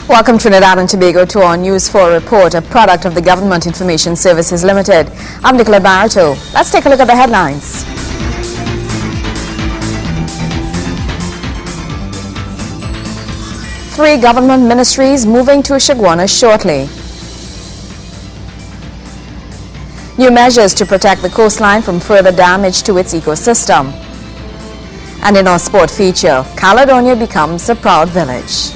Welcome Trinidad and Tobago to our News 4 report, a product of the Government Information Services Limited. I'm Nicola Barreto. Let's take a look at the headlines. Three government ministries moving to Chaguanas shortly. New measures to protect the coastline from further damage to its ecosystem. And in our sport feature, Caledonia becomes a proud village.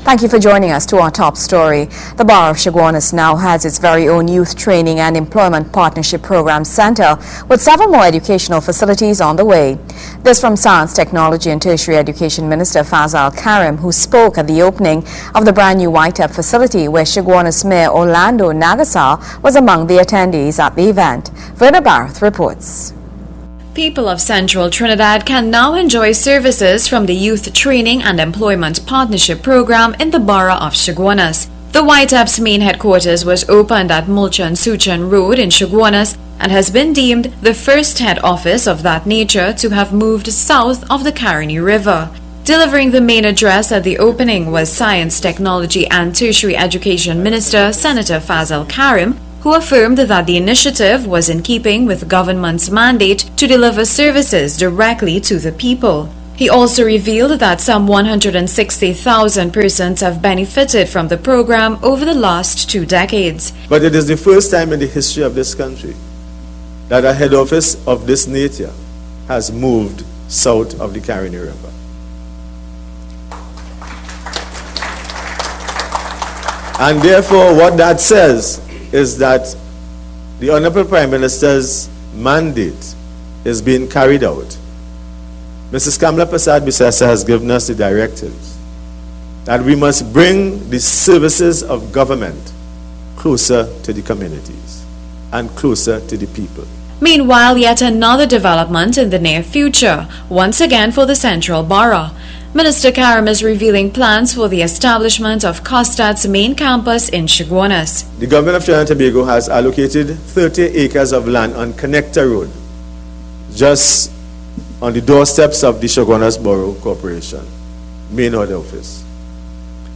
Thank you for joining us to our top story. The Borough of Chaguanas now has its very own Youth Training and Employment Partnership Program Center with several more educational facilities on the way. This from Science, Technology and Tertiary Education Minister Fazal Karim, who spoke at the opening of the brand new YTEP facility where Chaguanas Mayor Orlando Nagasar was among the attendees at the event. Verna Barth reports. People of Central Trinidad can now enjoy services from the Youth Training and Employment Partnership Program in the Borough of Chaguanas. The YTEP's main headquarters was opened at Mulchan Suchan Road in Chaguanas and has been deemed the first head office of that nature to have moved south of the Caroni River. Delivering the main address at the opening was Science, Technology and Tertiary Education Minister Senator Fazal Karim, who affirmed that the initiative was in keeping with government's mandate to deliver services directly to the people. He also revealed that some 160,000 persons have benefited from the program over the last 2 decades. But it is the first time in the history of this country that a head office of this nature has moved south of the Caroni River. And therefore, what that says is that the Honorable Prime Minister's mandate is being carried out. Mrs. Kamla Prasad Bisesa has given us the directives that we must bring the services of government closer to the communities and closer to the people. Meanwhile, yet another development in the near future, once again for the Central Borough. Minister Karim is revealing plans for the establishment of COSTAT's main campus in Chaguanas. The government of Trinidad and Tobago has allocated 30 acres of land on Connector Road, just on the doorsteps of the Chaguanas Borough Corporation, main head office.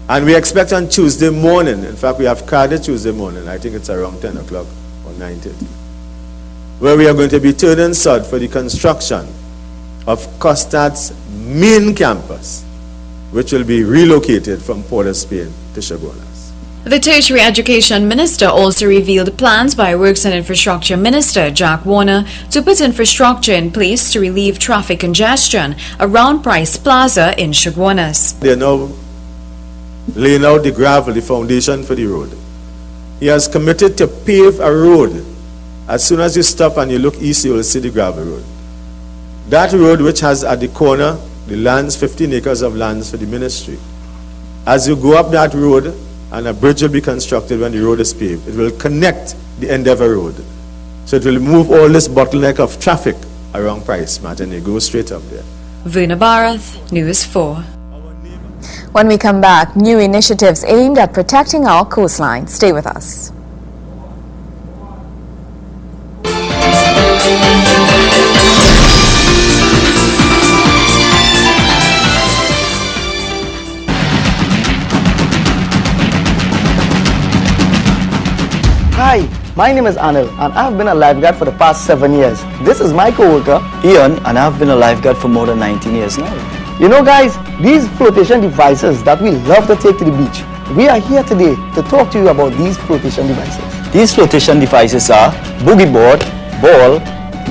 And we expect on Tuesday morning, in fact we have carded Tuesday morning, I think it's around 10 o'clock or 9:30, where we are going to be turning sod for the construction of COSTAT's main campus, which will be relocated from Port of Spain to Chaguanas. The Tertiary Education Minister also revealed plans by Works and Infrastructure Minister Jack Warner to put infrastructure in place to relieve traffic congestion around Price Plaza in Chaguanas. They are now laying out the gravel, the foundation for the road. He has committed to pave a road. As soon as you stop and you look east, you will see the gravel road. That road, which has at the corner the lands, 15 acres of lands for the ministry. As you go up that road, and a bridge will be constructed when the road is paved, it will connect the Endeavour Road. So it will remove all this bottleneck of traffic around Price Mat, and you go straight up there. Verna Barth, News 4. When we come back, new initiatives aimed at protecting our coastline. Stay with us. Hi, my name is Anil and I have been a lifeguard for the past 7 years. This is my co-worker Ian, and I have been a lifeguard for more than 19 years now. You know guys, these flotation devices that we love to take to the beach, we are here today to talk to you about these flotation devices. These flotation devices are boogie board, ball,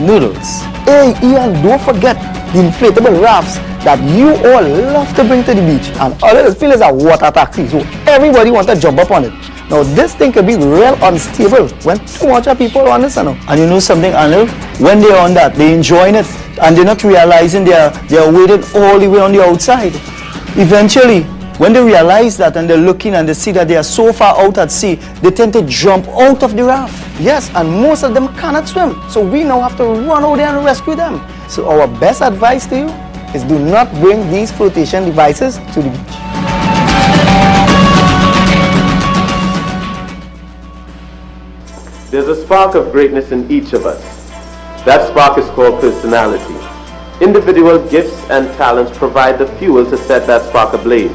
noodles. Hey Ian, don't forget the inflatable rafts that you all love to bring to the beach, and all it feels is a water taxi, so everybody wants to jump up on it. Now this thing can be real unstable when too much of people on it. And you know something, Anil? When they're on that, they're enjoying it and they're not realizing they're waiting all the way on the outside. Eventually, when they realize that and they're looking and they see that they are so far out at sea, they tend to jump out of the raft. Yes, and most of them cannot swim, so we now have to run out there and rescue them. So our best advice to you is do not bring these flotation devices to the beach. There's a spark of greatness in each of us. That spark is called personality. Individual gifts and talents provide the fuel to set that spark ablaze.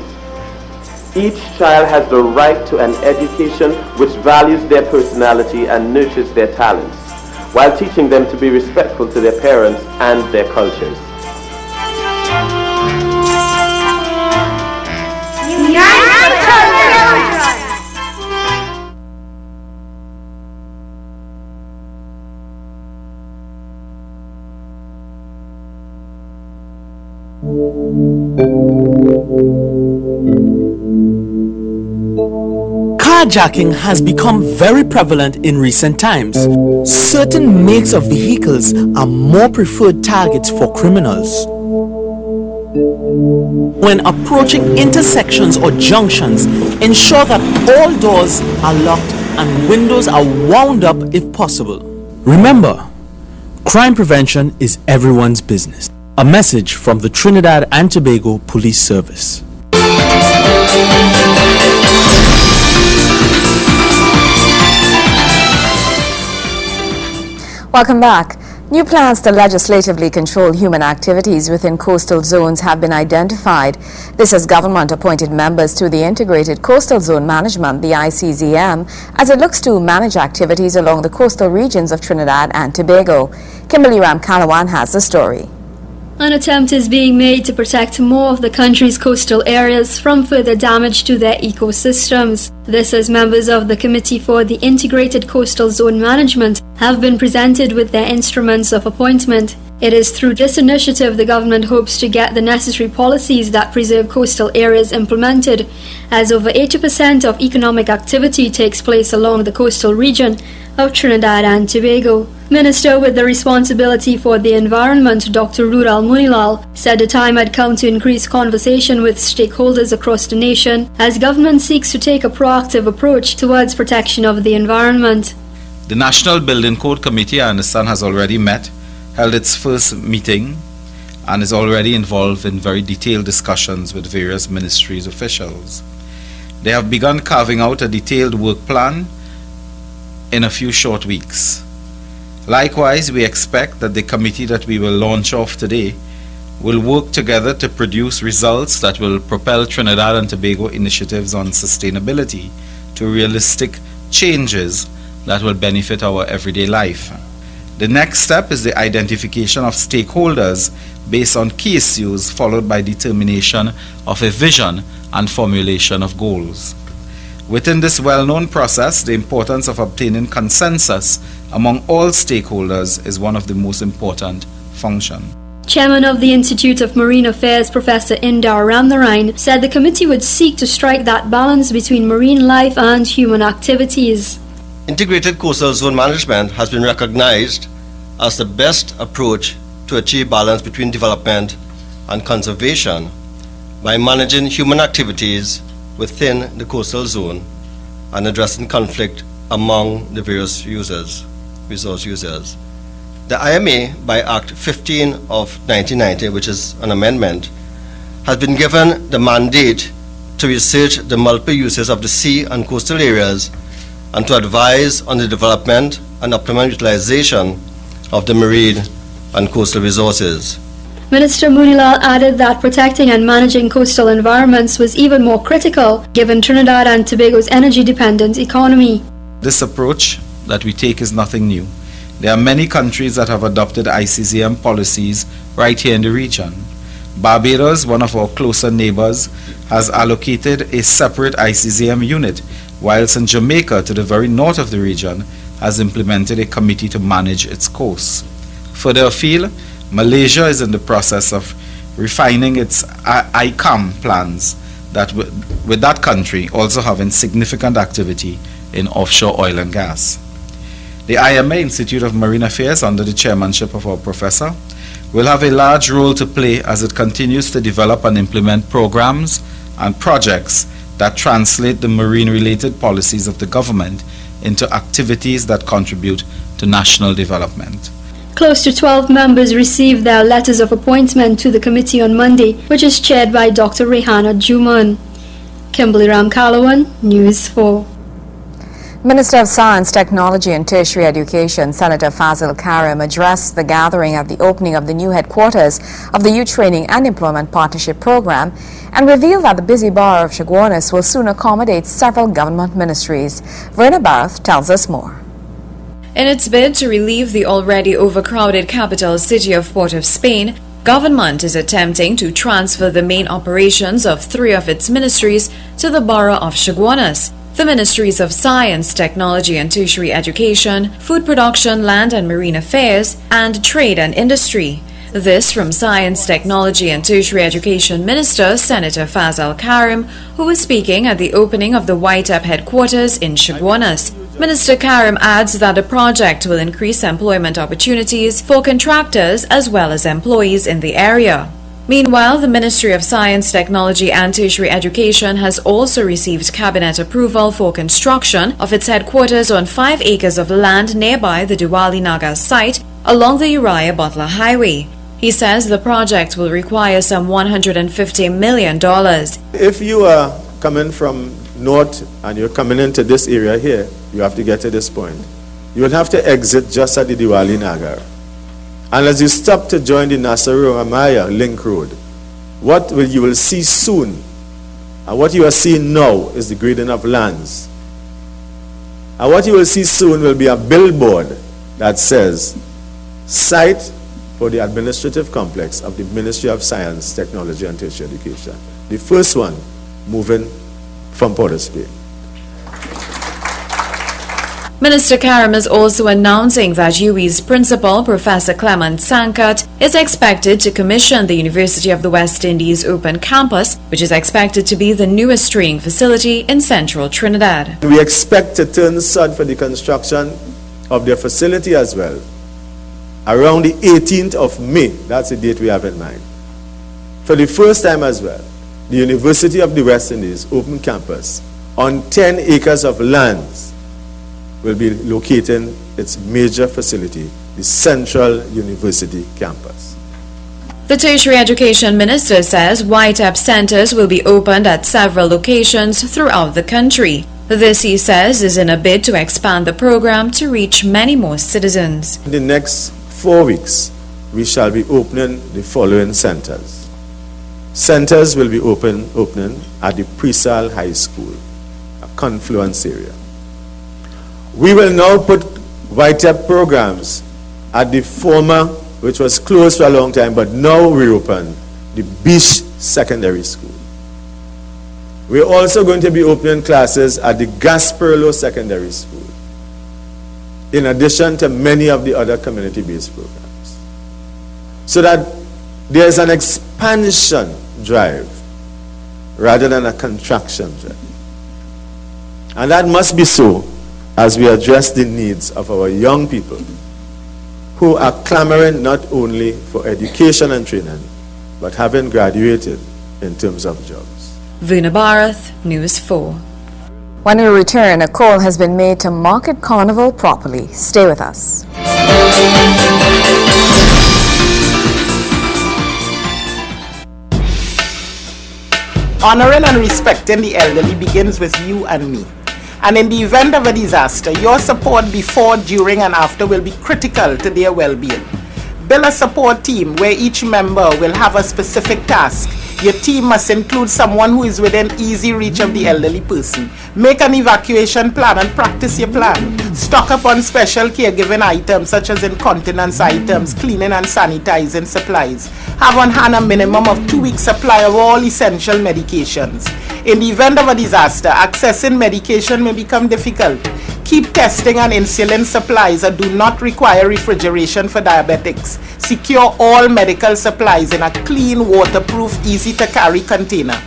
Each child has the right to an education which values their personality and nurtures their talents, while teaching them to be respectful to their parents and their cultures. Carjacking has become very prevalent in recent times. Certain makes of vehicles are more preferred targets for criminals. When approaching intersections or junctions, ensure that all doors are locked and windows are wound up if possible. Remember, crime prevention is everyone's business. A message from the Trinidad and Tobago Police Service. Welcome back. New plans to legislatively control human activities within coastal zones have been identified. This as government appointed members to the Integrated Coastal Zone Management, the ICZM, as it looks to manage activities along the coastal regions of Trinidad and Tobago. Kimberly Ram-Kalawan has the story. An attempt is being made to protect more of the country's coastal areas from further damage to their ecosystems. This as members of the Committee for the Integrated Coastal Zone Management have been presented with their instruments of appointment. It is through this initiative the government hopes to get the necessary policies that preserve coastal areas implemented, as over 80% of economic activity takes place along the coastal region of Trinidad and Tobago. Minister with the responsibility for the environment, Dr. Rudal Munilal, said the time had come to increase conversation with stakeholders across the nation as government seeks to take a proactive approach towards protection of the environment. The National Building Code Committee, I understand, has already met, held its first meeting, and is already involved in very detailed discussions with various ministries' officials. They have begun carving out a detailed work plan in a few short weeks. Likewise, we expect that the committee that we will launch off today will work together to produce results that will propel Trinidad and Tobago initiatives on sustainability to realistic changes that will benefit our everyday life. The next step is the identification of stakeholders based on key issues, followed by determination of a vision and formulation of goals. Within this well-known process, the importance of obtaining consensus among all stakeholders is one of the most important functions. Chairman of the Institute of Marine Affairs, Professor Indar Ramnarayan, said the committee would seek to strike that balance between marine life and human activities. Integrated Coastal Zone Management has been recognized as the best approach to achieve balance between development and conservation by managing human activities within the coastal zone and addressing conflict among the various resource users. The IMA, by Act 15 of 1990, which is an amendment, has been given the mandate to research the multiple uses of the sea and coastal areas and to advise on the development and optimum utilization of the marine and coastal resources. Minister Munilal added that protecting and managing coastal environments was even more critical given Trinidad and Tobago's energy-dependent economy. This approach that we take is nothing new. There are many countries that have adopted ICZM policies right here in the region. Barbados, one of our closer neighbors, has allocated a separate ICZM unit, whilst in Jamaica, to the very north of the region, has implemented a committee to manage its coast. Further afield, Malaysia is in the process of refining its ICAM plans, that with that country also having significant activity in offshore oil and gas. The IMA, Institute of Marine Affairs, under the chairmanship of our professor, will have a large role to play as it continues to develop and implement programs and projects that translate the marine-related policies of the government into activities that contribute to national development. Close to 12 members received their letters of appointment to the committee on Monday, which is chaired by Dr. Rehana Juman. Kimberly Ram-Kalawan, News 4. Minister of Science, Technology and Tertiary Education, Senator Fazil Karim, addressed the gathering at the opening of the new headquarters of the Youth Training and Employment Partnership Program and revealed that the busy borough of Chaguanas will soon accommodate several government ministries. Verna Barth tells us more. In its bid to relieve the already overcrowded capital city of Port of Spain, government is attempting to transfer the main operations of 3 of its ministries to the borough of Chaguanas. The Ministries of Science, Technology and Tertiary Education, Food Production, Land and Marine Affairs, and Trade and Industry. This from Science, Technology and Tertiary Education Minister Senator Fazil Karim, who was speaking at the opening of the YTEP headquarters in Chaguanas. Minister Karim adds that the project will increase employment opportunities for contractors as well as employees in the area. Meanwhile, the Ministry of Science, Technology and Tertiary Education has also received cabinet approval for construction of its headquarters on 5 acres of land nearby the Diwali Nagar site along the Uriah Butler Highway. He says the project will require some $150 million. If you are coming from north and you're coming into this area here, you have to get to this point. You will have to exit just at the Diwali Nagar. And as you stop to join the Nasaru Amaya Link Road, what you will see soon, and what you are seeing now, is the grading of lands. And what you will see soon will be a billboard that says, site for the administrative complex of the Ministry of Science, Technology and Tertiary Education. The first one moving from Port of Spain. Minister Karim is also announcing that UWI's principal, Professor Clement Sankat, is expected to commission the University of the West Indies Open Campus, which is expected to be the newest training facility in central Trinidad. We expect to turn sod for the construction of their facility as well, around the 18th of May, that's the date we have in mind. For the first time as well, the University of the West Indies Open Campus on 10 acres of lands will be locating its major facility, the Central University Campus. The Tertiary Education Minister says YTEP centers will be opened at several locations throughout the country. This, he says, is in a bid to expand the program to reach many more citizens. In the next 4 weeks, we shall be opening the following centers. Centers will be opening at the Presal High School, a confluence area. We will now put YTEP programs at the former, which was closed for a long time, but now reopened, the Beach Secondary School. We're also going to be opening classes at the Gasperlo Secondary School, in addition to many of the other community-based programs. So that there's an expansion drive rather than a contraction drive. And that must be so as we address the needs of our young people who are clamoring not only for education and training, but having graduated in terms of jobs. Verna Barth, News 4. When we return, a call has been made to market Carnival properly. Stay with us. Honoring and respecting the elderly begins with you and me. And in the event of a disaster, your support before, during and after will be critical to their well-being. Build a support team where each member will have a specific task. Your team must include someone who is within easy reach of the elderly person. Make an evacuation plan and practice your plan. Stock up on special caregiving items such as incontinence items, cleaning and sanitizing supplies. Have on hand a minimum of 2 weeks supply of all essential medications. In the event of a disaster, accessing medication may become difficult. Keep testing and insulin supplies that do not require refrigeration for diabetics. Secure all medical supplies in a clean, waterproof, easy-to-carry container.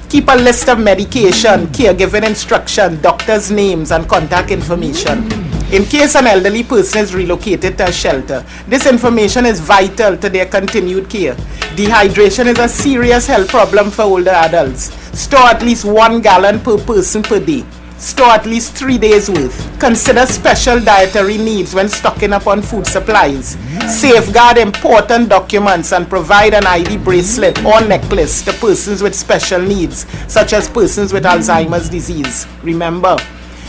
Keep a list of medication, caregiving instruction, doctors' names, and contact information. In case an elderly person is relocated to a shelter, this information is vital to their continued care. Dehydration is a serious health problem for older adults. Store at least 1 gallon per person per day. Store at least 3 days worth. Consider special dietary needs when stocking up on food supplies. Safeguard important documents and provide an ID bracelet or necklace to persons with special needs, such as persons with Alzheimer's disease. Remember,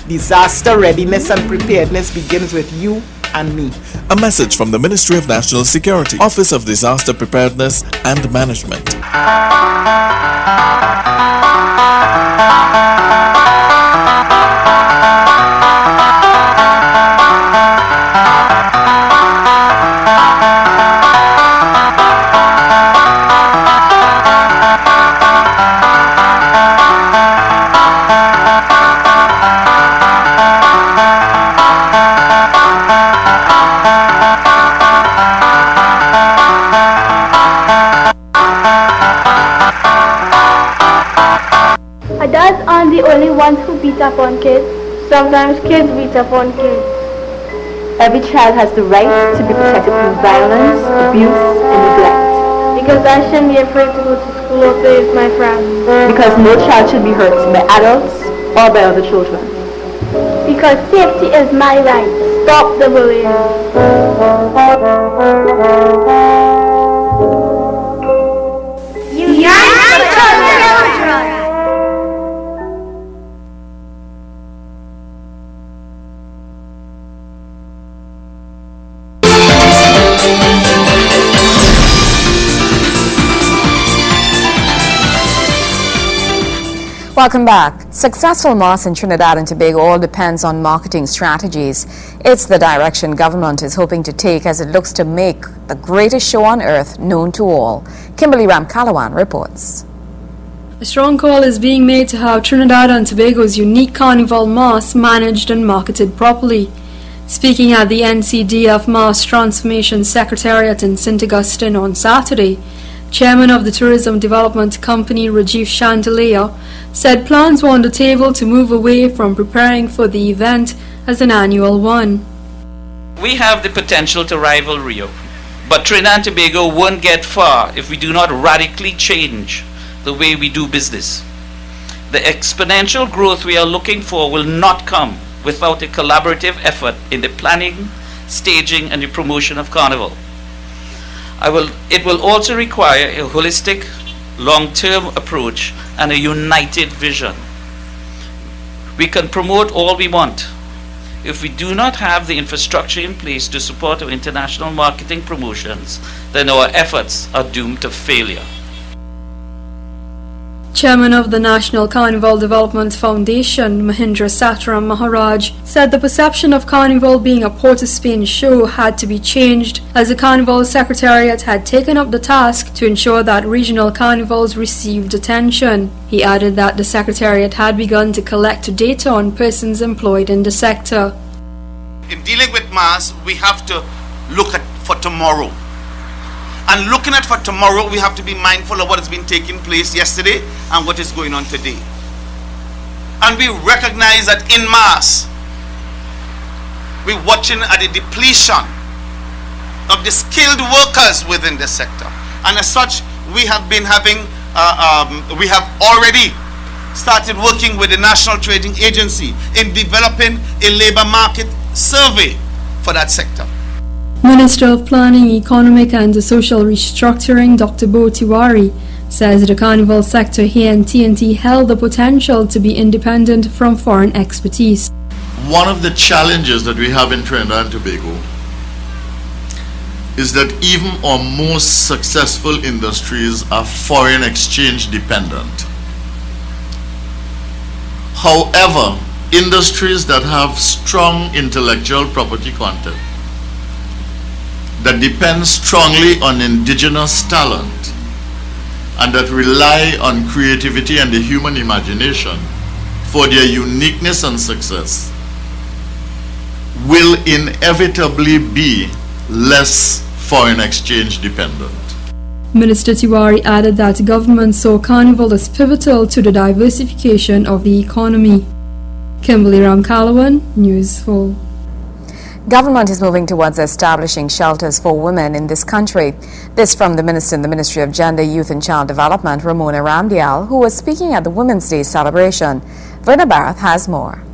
Disaster readiness and preparedness begins with you and me. A message from the Ministry of National Security, Office of Disaster Preparedness and Management. Adults aren't the only ones who beat up on kids. Sometimes kids beat up on kids. Every child has the right to be protected from violence, abuse, and neglect. Because I shouldn't be afraid to go to school or play with my friends. Because no child should be hurt by adults or by other children. Because safety is my right. Stop the bullying. Welcome back. Successful mass in Trinidad and Tobago all depends on marketing strategies. It's the direction government is hoping to take as it looks to make the greatest show on earth known to all. Kimberly Ramkalawan reports. A strong call is being made to have Trinidad and Tobago's unique Carnival Mass managed and marketed properly. Speaking at the NCDF Mass Transformation Secretariat in St. Augustine on Saturday, Chairman of the Tourism Development Company Rajiv Chandelier said plans were on the table to move away from preparing for the event as an annual one. We have the potential to rival Rio, but Trinidad and Tobago won't get far if we do not radically change the way we do business. The exponential growth we are looking for will not come without a collaborative effort in the planning, staging, and the promotion of Carnival. It will also require a holistic, long-term approach and a united vision. We can promote all we want. If we do not have the infrastructure in place to support our international marketing promotions, then our efforts are doomed to failure. Chairman of the National Carnival Development Foundation, Mahindra Satram Maharaj, said the perception of Carnival being a Port of Spain show had to be changed, as the Carnival Secretariat had taken up the task to ensure that regional carnivals received attention. He added that the Secretariat had begun to collect data on persons employed in the sector. In dealing with mass, we have to look at for tomorrow. And looking at for tomorrow, we have to be mindful of what has been taking place yesterday and what is going on today. And we recognize that in mass, we're watching at the depletion of the skilled workers within the sector. And as such, we have been having, we have already started working with the National Trading Agency in developing a labor market survey for that sector. Minister of Planning, Economic and Social Restructuring, Dr. Bo Tiwari, says the carnival sector here in TNT held the potential to be independent from foreign expertise. One of the challenges that we have in Trinidad and Tobago is that even our most successful industries are foreign exchange dependent. However, industries that have strong intellectual property content, that depend strongly on indigenous talent, and that rely on creativity and the human imagination for their uniqueness and success, will inevitably be less foreign exchange dependent. Minister Tiwari added that government saw Carnival as pivotal to the diversification of the economy. Kimberly Ramkalawan, News 4. Government is moving towards establishing shelters for women in this country. This from the Minister in the Ministry of Gender, Youth and Child Development, Ramona Ramdial, who was speaking at the Women's Day celebration. Verna Barath has more.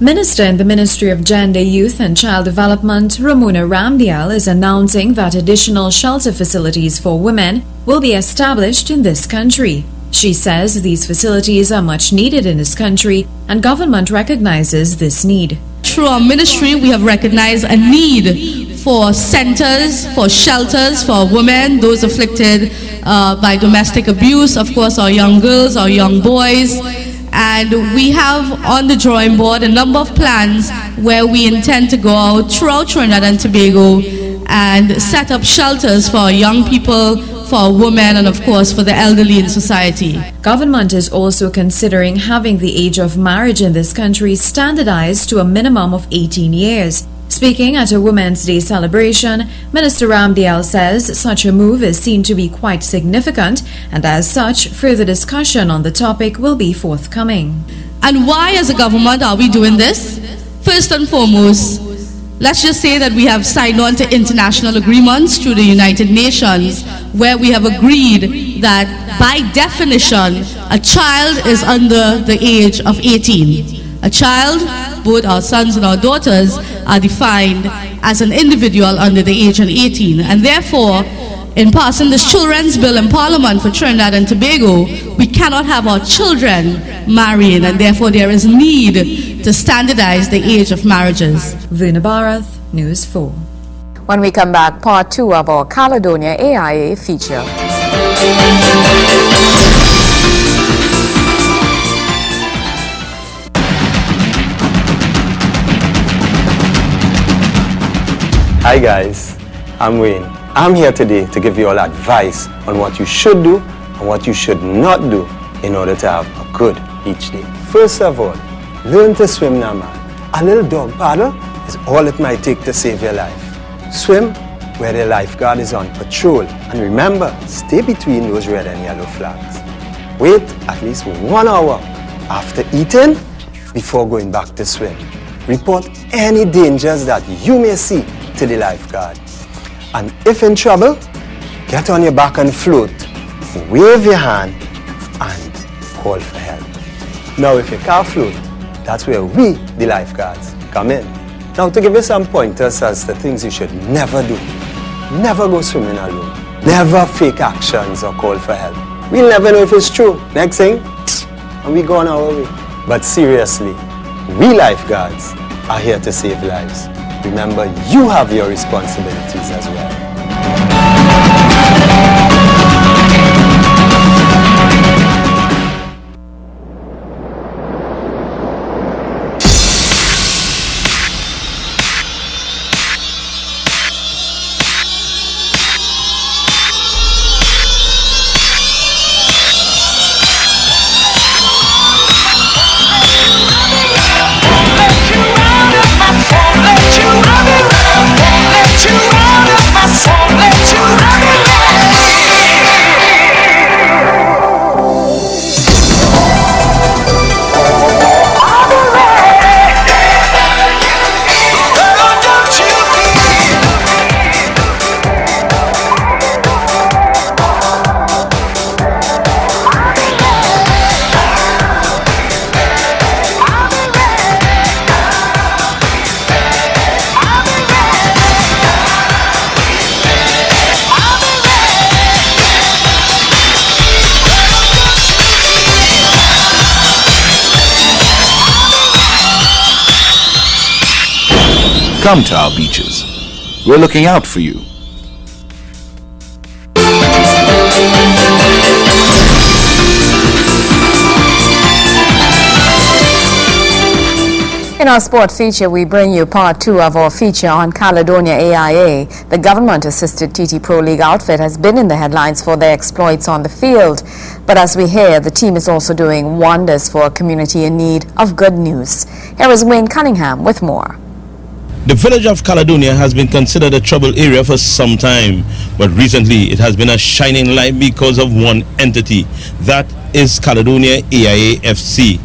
Minister in the Ministry of Gender, Youth and Child Development, Ramona Ramdial, is announcing that additional shelter facilities for women will be established in this country. She says these facilities are much needed in this country and government recognizes this need. Through our ministry, we have recognized a need for centers, for shelters, for women, those afflicted by domestic abuse, of course our young girls, our young boys. And we have on the drawing board a number of plans where we intend to go out throughout Trinidad and Tobago and set up shelters for young people, for women, and of course for the elderly in society. Government is also considering having the age of marriage in this country standardized to a minimum of 18 years. Speaking at a Women's Day celebration, Minister Ramdial says such a move is seen to be quite significant, and as such, further discussion on the topic will be forthcoming. And why as a government are we doing this? First and foremost, let's just say that we have signed on to international agreements through the United Nations where we have agreed that by definition a child is under the age of 18. A child, both our sons and our daughters, are defined as an individual under the age of 18, and therefore in passing this children's bill in Parliament for Trinidad and Tobago, we cannot have our children marrying, and therefore there is need to standardize the age of marriages. Verna Barath, News 4. When we come back, part 2 of our Caledonia AIA feature. Hi guys, I'm Wayne. I'm here today to give you all advice on what you should do and what you should not do in order to have a good beach day. First of all, learn to swim now, man. A little dog paddle is all it might take to save your life. Swim where the lifeguard is on patrol, and remember, stay between those red and yellow flags. Wait at least 1 hour after eating before going back to swim. Report any dangers that you may see to the lifeguard. And if in trouble, get on your back and float, wave your hand and call for help. Now if you can't float, that's where we, the lifeguards, come in. Now to give you some pointers as to things you should never do. Never go swimming alone. Never fake actions or call for help. We'll never know if it's true. Next thing, and we go on our way. But seriously, we lifeguards are here to save lives. Remember, you have your responsibilities as well. Come to our beaches. We're looking out for you. In our sport feature, we bring you part 2 of our feature on Caledonia AIA. The government-assisted TT Pro League outfit has been in the headlines for their exploits on the field. But as we hear, the team is also doing wonders for a community in need of good news. Here is Wayne Cunningham with more. The village of Caledonia has been considered a trouble area for some time, but recently it has been a shining light because of one entity, that is Caledonia AIA FC.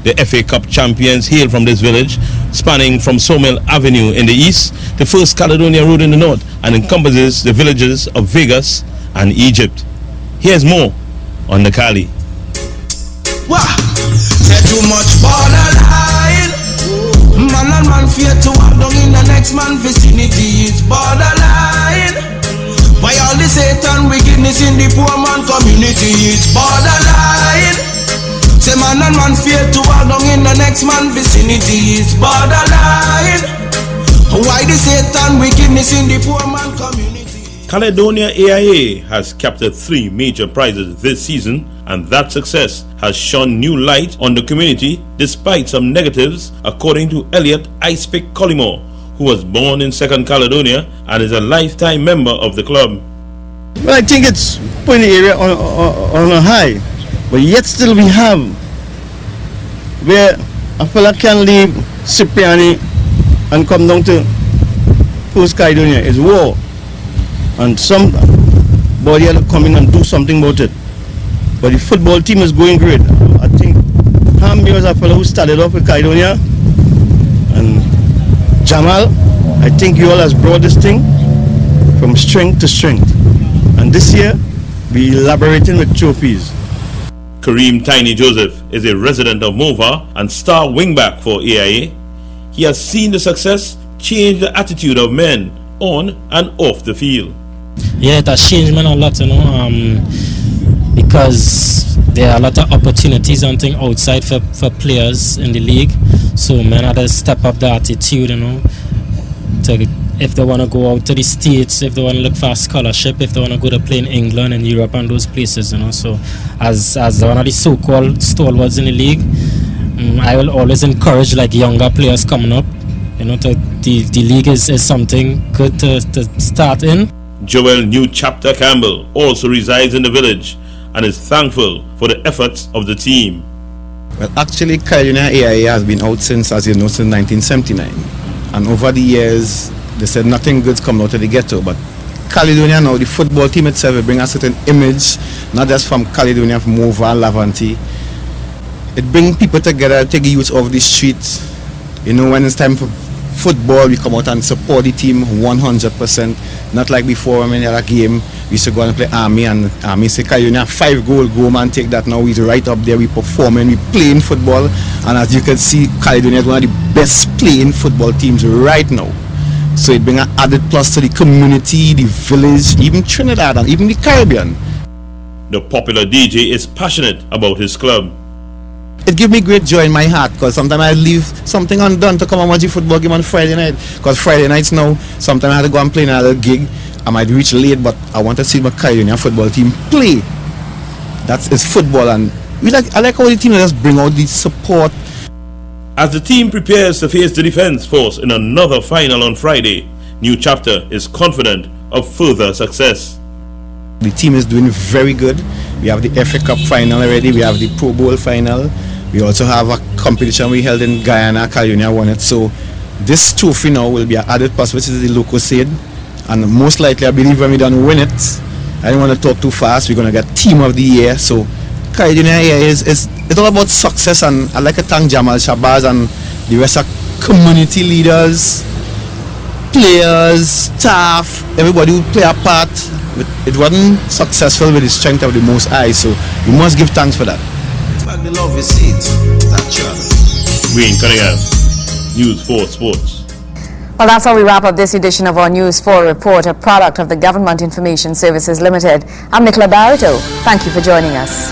The FA Cup champions hail from this village, spanning from Sawmill Avenue in the east to First Caledonia Road in the north, and encompasses the villages of Vegas and Egypt. Here's more on the Cali. Wow. Too much borderline. Man and man fear to walk down in the next man vicinity is borderline. Why all this Satan wicked wickedness in the poor man community is borderline. Say man and man fear to walk down in the next man vicinity is borderline. Why the Satan wickedness in the poor man community? Caledonia AIA has captured 3 major prizes this season, and that success has shone new light on the community despite some negatives, according to Elliot Icepick Collymore, who was born in 2nd Caledonia and is a lifetime member of the club. Well, I think it's putting the area on a high, but yet still we have where a fella can leave Cipriani and come down to Post Caledonia is war, and somebody had to come in and do something about it. But the football team is going great. I think Hambi was a fellow who started off with Caledonia, and Jamal, I think you all has brought this thing from strength to strength. And this year, we elaborating with trophies. Kareem Tiny Joseph is a resident of Mova and star wingback for AIA. He has seen the success change the attitude of men on and off the field. Yeah, it has changed men a lot, you know, because there are a lot of opportunities and things outside for players in the league. So men have to step up the attitude, you know, if they want to go out to the States, if they want to look for a scholarship, if they want to go to play in England and Europe and those places, you know. So as one of the so-called stalwarts in the league, I will always encourage like younger players coming up, you know, the league is something good to start in. Joel New Chapter Campbell also resides in the village and is thankful for the efforts of the team. Well, actually, Caledonia AIA has been out since, as you know, since 1979. And over the years, they said nothing good's come out of the ghetto. But Caledonia now, the football team itself, will bring a certain image, not just from Caledonia, from Mova and Lavanti. It brings people together, take the youth off the streets. You know, when it's time for football, we come out and support the team 100%. Not like before when we had a game, we used to go and play Army, and Army say, Caledonia, 5-goal, go man, take that. Now we're right up there, we performing, we playing football. And as you can see, Caledonia is one of the best playing football teams right now. So it brings an added plus to the community, the village, even Trinidad and even the Caribbean. The popular DJ is passionate about his club. It gives me great joy in my heart, because sometimes I leave something undone to come and watch the football game on Friday night. Because Friday nights now, sometimes I have to go and play another gig. I might reach late, but I want to see my Caledonia football team play. It's football, and I like how the team just bring out the support. As the team prepares to face the Defence Force in another final on Friday, New Chapter is confident of further success. The team is doing very good. We have the FA Cup final already, we have the Pro Bowl final. We also have a competition we held in Guyana. Caledonia won it. So this trophy now will be an added plus, which is the local said. And most likely, I believe when we don't win it, I don't want to talk too fast, we're going to get Team of the Year. So Caledonia is all about success, and I'd like to thank Jamal Shabazz and the rest of community leaders, players, staff, everybody who play a part. It wasn't successful with the strength of the Most High, so we must give thanks for that. The love is it, Wayne Cunningham, News 4 Sports. Well, that's how we wrap up this edition of our News 4 report, a product of the Government Information Services Limited. I'm Nicola Barreto. Thank you for joining us.